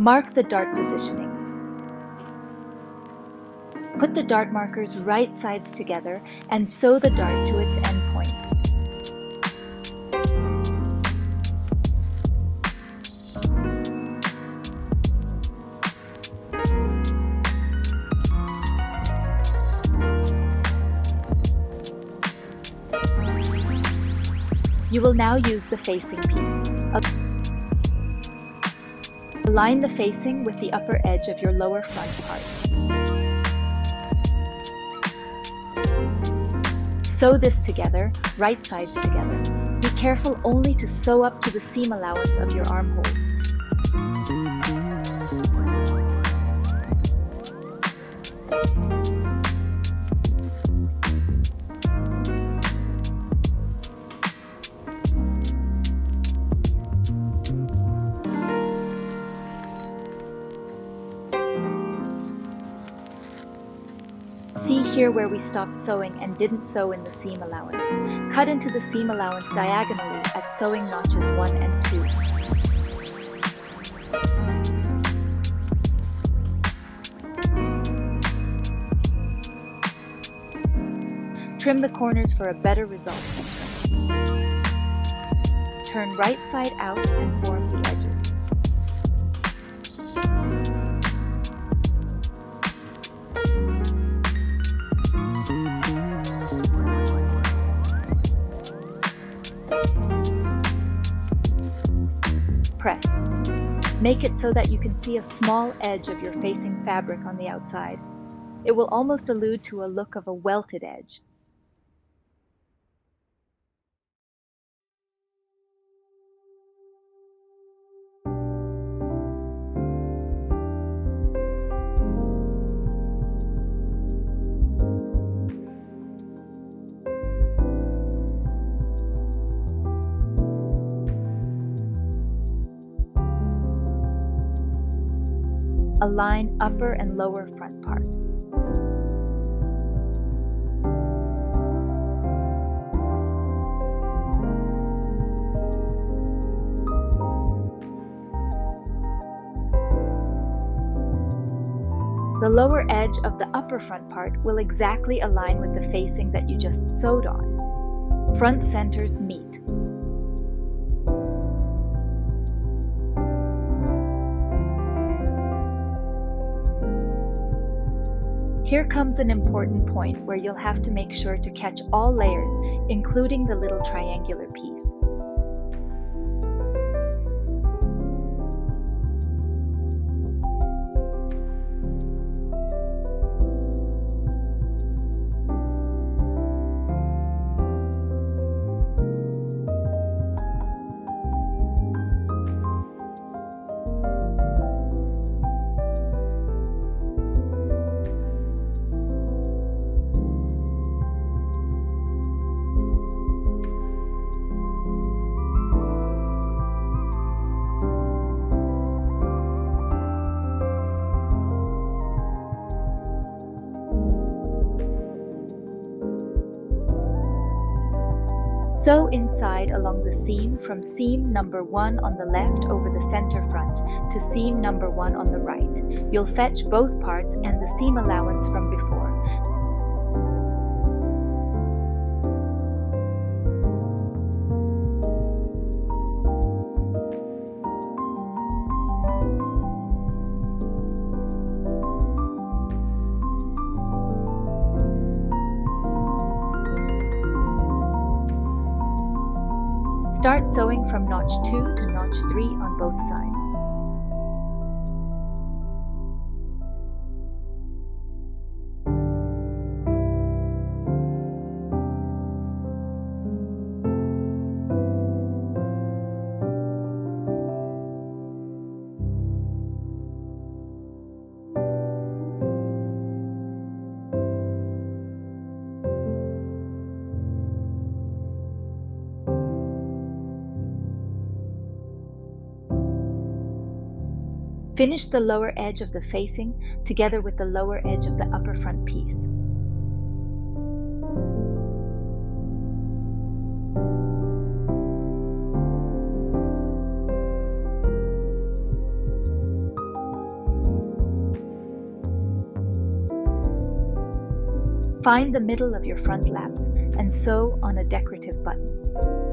Mark the dart positioning. Put the dart markers right sides together and sew the dart to its end point. You will now use the facing piece. Align the facing with the upper edge of your lower front part. Sew this together, right sides together. Be careful only to sew up to the seam allowance of your armholes. See here where we stopped sewing and didn't sew in the seam allowance. Cut into the seam allowance diagonally at sewing notches 1 and 2. Trim the corners for a better result than turn right side out and form the edges. Press. Make it so that you can see a small edge of your facing fabric on the outside. It will almost allude to a look of a welted edge. Align upper and lower front part. The lower edge of the upper front part will exactly align with the facing that you just sewed on. Front centers meet. Here comes an important point where you'll have to make sure to catch all layers, including the little triangular piece. Sew inside along the seam from seam number 1 on the left over the center front to seam number 1 on the right. You'll fetch both parts and the seam allowance from before. Start sewing from notch 2 to notch 3 on both sides. Finish the lower edge of the facing together with the lower edge of the upper front piece. Find the middle of your front laps and sew on a decorative button.